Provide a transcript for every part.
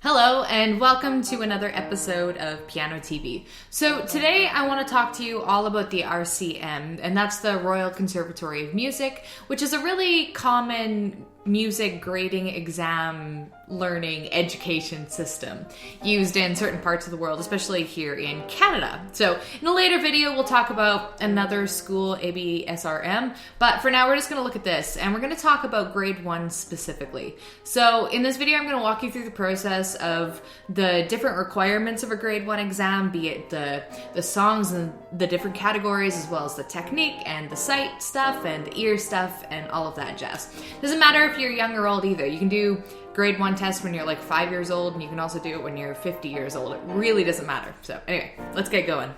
Hello and welcome to another episode of pianoTV. So today I want to talk to you all about the RCM, and that's the Royal Conservatory of Music, which is a really common music grading exam learning education system used in certain parts of the world, especially here in Canada. So in a later video we'll talk about another school, ABSRM, but for now we're just going to look at this and we're going to talk about grade 1 specifically. So in this video I'm going to walk you through the process of the different requirements of a grade 1 exam, be it the songs and the different categories, as well as the technique and the sight stuff and the ear stuff and all of that jazz. Doesn't matter if you're young or old either. You can do grade 1 test when you're like 5 years old, and you can also do it when you're 50 years old. It really doesn't matter. So anyway, let's get going.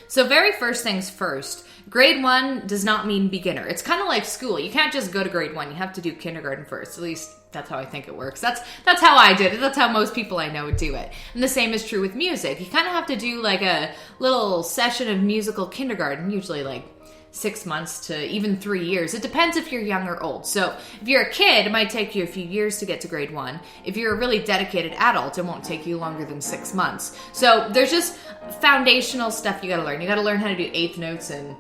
So very first things first, grade 1 does not mean beginner. It's kind of like school. You can't just go to grade 1. You have to do kindergarten first. At least that's how I think it works. That's how I did it. That's how most people I know do it. And the same is true with music. You kind of have to do like a little session of musical kindergarten, usually like 6 months to even 3 years. It depends if you're young or old. So if you're a kid, it might take you a few years to get to grade 1. If you're a really dedicated adult, it won't take you longer than 6 months. So there's just foundational stuff you gotta learn. You gotta learn how to do eighth notes and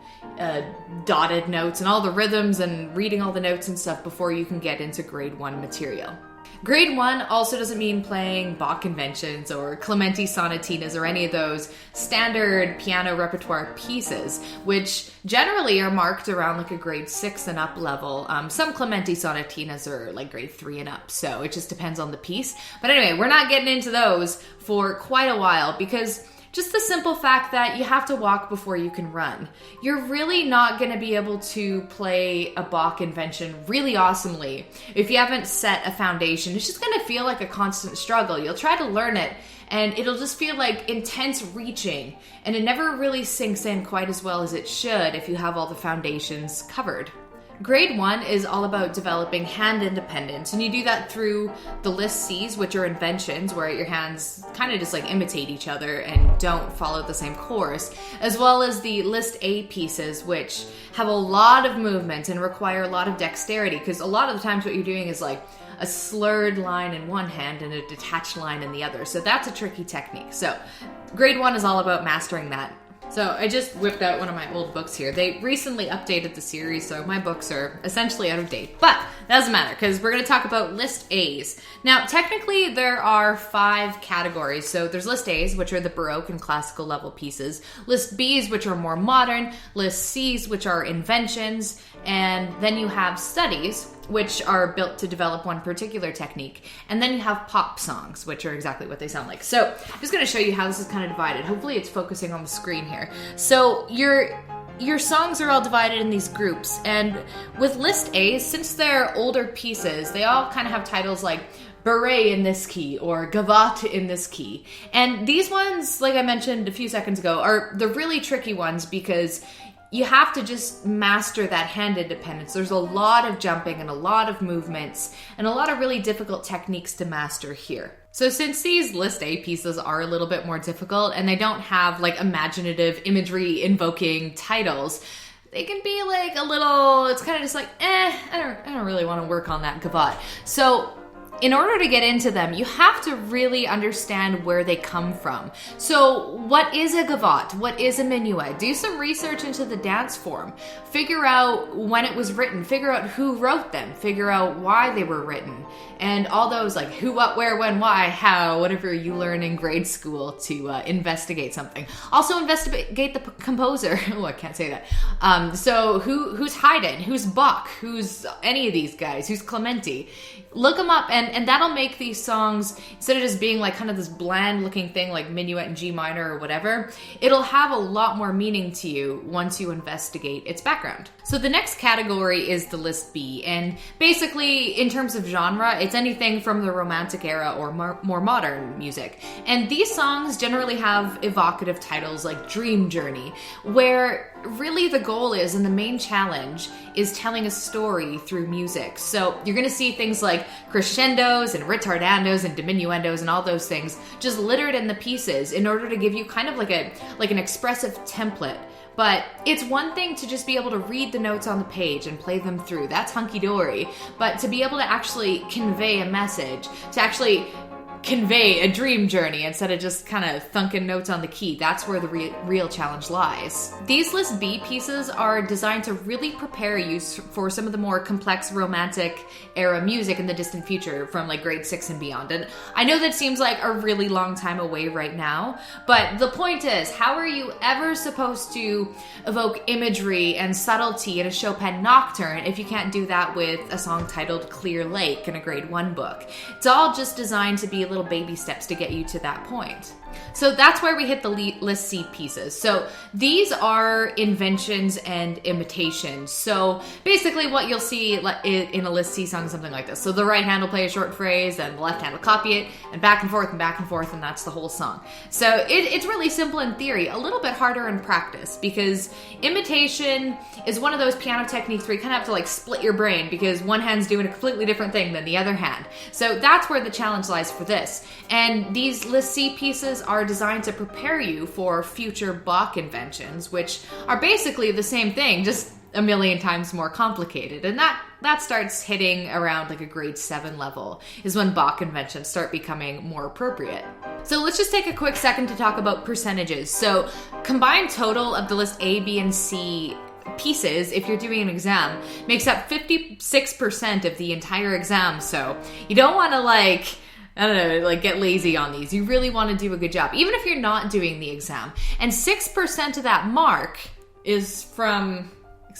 dotted notes and all the rhythms and reading all the notes and stuff before you can get into grade 1 material. Grade 1 also doesn't mean playing Bach Inventions or Clementi sonatinas or any of those standard piano repertoire pieces, which generally are marked around like a grade 6 and up level. Some Clementi sonatinas are like grade 3 and up, so it just depends on the piece. But anyway, we're not getting into those for quite a while because just the simple fact that you have to walk before you can run. You're really not going to be able to play a Bach invention really awesomely if you haven't set a foundation. It's just going to feel like a constant struggle. You'll try to learn it and it'll just feel like intense reaching, and it never really sinks in quite as well as it should if you have all the foundations covered. Grade 1 is all about developing hand independence, and you do that through the list Cs, which are inventions, where your hands kind of just like imitate each other and don't follow the same course, as well as the list A pieces, which have a lot of movement and require a lot of dexterity, because a lot of the times what you're doing is like a slurred line in one hand and a detached line in the other. So that's a tricky technique. So grade 1 is all about mastering that. So I just whipped out one of my old books here. They recently updated the series, so my books are essentially out of date. But that doesn't matter, because we're going to talk about list A's. Now, technically, there are 5 categories. So there's list A's, which are the Baroque and classical level pieces. List B's, which are more modern. List C's, which are inventions. And then you have studies, which are built to develop one particular technique. And then you have pop songs, which are exactly what they sound like. So I'm just going to show you how this is kind of divided. Hopefully it's focusing on the screen here. So your songs are all divided in these groups. And with list A's, since they're older pieces, they all kind of have titles like Beret in this key or Gavotte in this key. And these ones, like I mentioned a few seconds ago, are the really tricky ones because you have to just master that hand independence. There's a lot of jumping and a lot of movements and a lot of really difficult techniques to master here. So since these list A pieces are a little bit more difficult and they don't have like imaginative imagery invoking titles, they can be like a little, it's kind of just like, I don't really want to work on that gavotte. So in order to get into them, you have to really understand where they come from. So what is a gavotte? What is a minuet? Do some research into the dance form. Figure out when it was written. Figure out who wrote them. Figure out why they were written. And all those like who, what, where, when, why, how, whatever you learn in grade school to investigate something. Also investigate the composer. Oh, I can't say that. So who's Haydn? Who's Bach? Who's any of these guys? Who's Clementi? Look them up, and that'll make these songs, instead of just being like kind of this bland looking thing like minuet in G minor or whatever, it'll have a lot more meaning to you once you investigate its background. So the next category is the list B, and basically in terms of genre, it's anything from the Romantic era or more modern music. And these songs generally have evocative titles like Dream Journey, where really the goal is, and the main challenge, is telling a story through music. So you're gonna see things like crescendos and ritardandos and diminuendos and all those things just littered in the pieces in order to give you kind of like an expressive template But it's one thing to just be able to read the notes on the page and play them through. That's hunky-dory. But to be able to actually convey a message, to actually convey a dream journey instead of just kind of thunking notes on the key, that's where the real challenge lies. These List B pieces are designed to really prepare you for some of the more complex romantic era music in the distant future from like grade 6 and beyond. And I know that seems like a really long time away right now, but the point is, how are you ever supposed to evoke imagery and subtlety in a Chopin nocturne if you can't do that with a song titled Clear Lake in a grade 1 book? It's all just designed to be little baby steps to get you to that point. So that's where we hit the List C pieces. So these are inventions and imitations. So basically what you'll see in a List C song is something like this. So the right hand will play a short phrase, and the left hand will copy it, and back and forth and back and forth, and that's the whole song. So it's really simple in theory, a little bit harder in practice, because imitation is one of those piano techniques where you kind of have to like split your brain, because one hand's doing a completely different thing than the other hand. So that's where the challenge lies for this. And these List C pieces are designed to prepare you for future Bach inventions, which are basically the same thing, just a million times more complicated. And that starts hitting around like a grade 7 level is when Bach inventions start becoming more appropriate. So let's just take a quick second to talk about percentages. So combined total of the List A, B, and C pieces, if you're doing an exam, makes up 56% of the entire exam. So you don't want to get lazy on these. You really want to do a good job, even if you're not doing the exam. And 6% of that mark is from,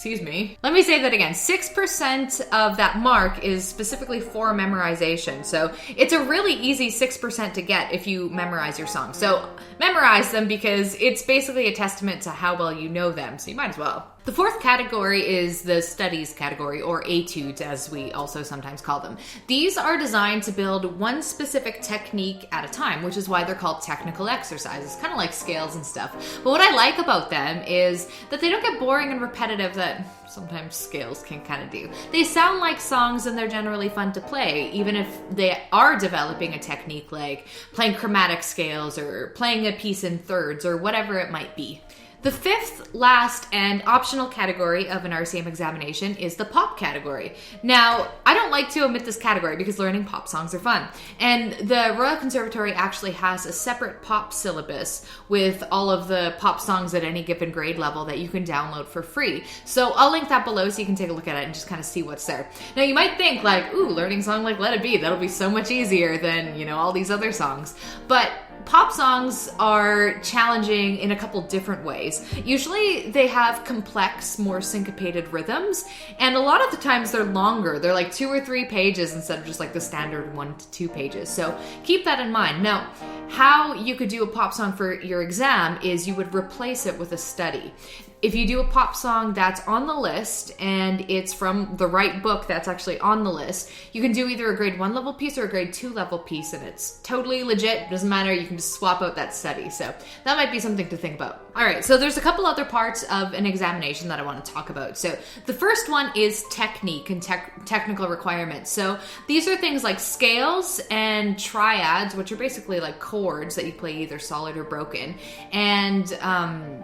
let me say that again. 6% of that mark is specifically for memorization. So it's a really easy 6% to get if you memorize your songs. So memorize them, because it's basically a testament to how well you know them. So you might as well. The fourth category is the studies category, or etudes as we also sometimes call them. These are designed to build one specific technique at a time, which is why they're called technical exercises, kind of like scales and stuff. But what I like about them is that they don't get boring and repetitive that sometimes scales can kind of do. They sound like songs, and they're generally fun to play, even if they are developing a technique like playing chromatic scales or playing a piece in thirds or whatever it might be. The fifth, last, and optional category of an RCM examination is the pop category. Now, I don't like to omit this category because learning pop songs are fun. And the Royal Conservatory actually has a separate pop syllabus with all of the pop songs at any given grade level that you can download for free. So I'll link that below so you can take a look at it and just kind of see what's there. Now, you might think like, ooh, learning a song like Let It Be, that'll be so much easier than, all these other songs. But pop songs are challenging in a couple different ways. Usually they have complex, more syncopated rhythms, and a lot of the times they're longer. They're like 2 or 3 pages instead of just like the standard 1 to 2 pages. So keep that in mind. Now, how you could do a pop song for your exam is you would replace it with a study. If you do a pop song that's on the list and it's from the right book that's actually on the list, you can do either a grade 1 level piece or a grade 2 level piece, and it's totally legit. Doesn't matter. You can just swap out that study. So that might be something to think about. All right, so there's a couple other parts of an examination that I want to talk about. So the first one is technique and technical requirements. So these are things like scales and triads, which are basically like chords that you play either solid or broken. And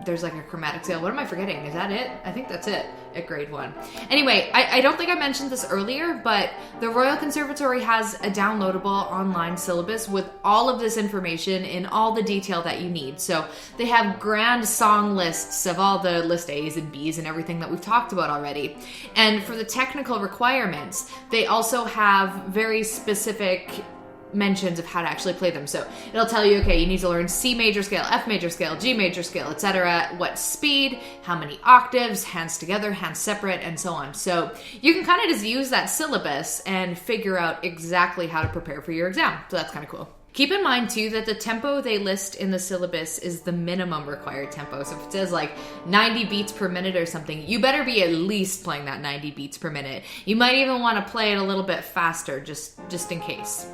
there's like a chromatic scale. What am I forgetting? Is that it? I think that's it at grade 1. Anyway, I don't think I mentioned this earlier, but the Royal Conservatory has a downloadable online syllabus with all of this information in all the detail that you need. So they have grand song lists of all the list A's and B's and everything that we've talked about already. And for the technical requirements, they also have very specific mentions of how to actually play them. So it'll tell you, okay, you need to learn C major scale, F major scale, G major scale, etc., what speed, how many octaves, hands together, hands separate, and so on. So you can kind of just use that syllabus and figure out exactly how to prepare for your exam. So that's kind of cool. Keep in mind, too, that the tempo they list in the syllabus is the minimum required tempo. So if it says like 90 beats per minute or something, you better be at least playing that 90 beats per minute. You might even want to play it a little bit faster, just in case.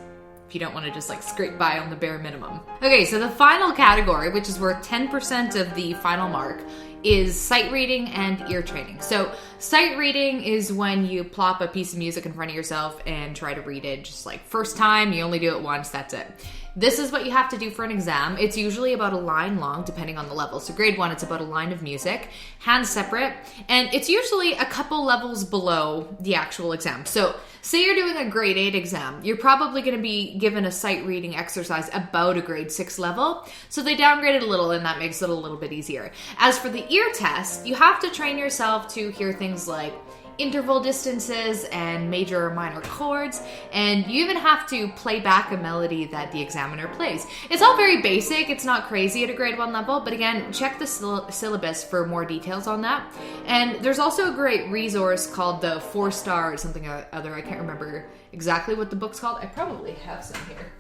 If you don't want to just like scrape by on the bare minimum. Okay, so the final category, which is worth 10% of the final mark, is sight reading and ear training. So sight reading is when you plop a piece of music in front of yourself and try to read it just like first time, you only do it once, that's it. This is what you have to do for an exam. It's usually about a line long, depending on the level. So grade 1, it's about a line of music, hands separate, and it's usually a couple levels below the actual exam. So say you're doing a grade 8 exam, you're probably going to be given a sight reading exercise about a grade 6 level. So they downgrade it a little, and that makes it a little bit easier. As for the ear test, you have to train yourself to hear things like interval distances and major or minor chords, and you even have to play back a melody that the examiner plays. It's all very basic, it's not crazy at a grade 1 level, but again, check the syllabus for more details on that. And there's also a great resource called the 4-star or something or other, I can't remember exactly what the book's called. I probably have some here.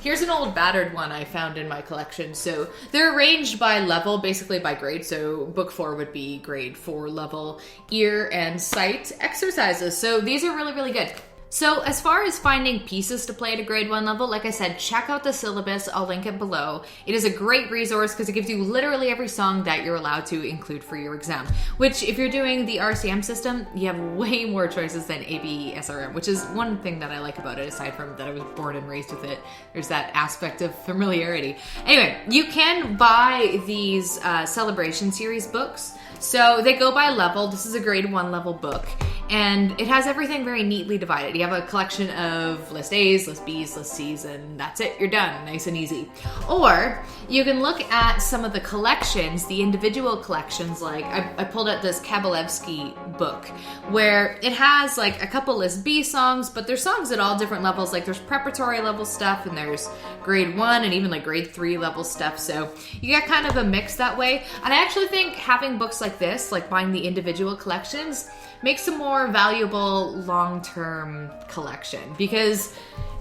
Here's an old battered one I found in my collection. So they're arranged by level, basically by grade. So book 4 would be grade 4 level ear and sight exercises. So these are really, really good. So as far as finding pieces to play at a grade 1 level, like I said, check out the syllabus. I'll link it below. It is a great resource because it gives you literally every song that you're allowed to include for your exam, which if you're doing the RCM system, you have way more choices than ABE SRM, which is one thing that I like about it, aside from that I was born and raised with it. There's that aspect of familiarity. Anyway, you can buy these celebration series books. So they go by level. This is a grade 1 level book, and it has everything very neatly divided. You have a collection of list A's, list B's, list C's, and that's it. You're done. Nice and easy. Or you can look at some of the collections, the individual collections. Like I pulled out this Kabalevsky book where it has like a couple list B songs, but there's songs at all different levels. Like there's preparatory level stuff, and there's grade 1 and even like grade 3 level stuff. So you get kind of a mix that way. And I actually think having books like this, like buying the individual collections, makes a more valuable long-term collection, because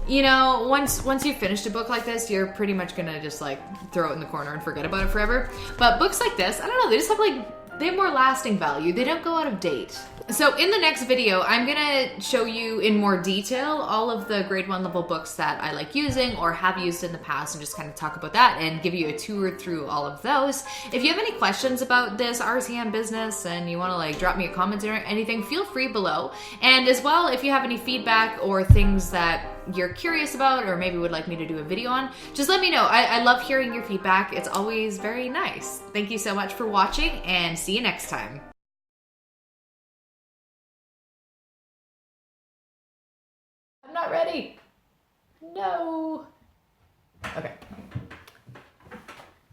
you know, once you've finished a book like this, you're pretty much gonna just like throw it in the corner and forget about it forever. But books like this, I don't know, they just have like, they have more lasting value. They don't go out of date. So in the next video, I'm gonna show you in more detail all of the grade 1 level books that I like using or have used in the past, and just kind of talk about that and give you a tour through all of those. If you have any questions about this RCM business and you wanna like drop me a comment or anything, feel free below. And as well, if you have any feedback or things that you're curious about or maybe would like me to do a video on, just let me know. I love hearing your feedback. It's always very nice. Thank you so much for watching, and see you next time. I'm not ready. No. Okay.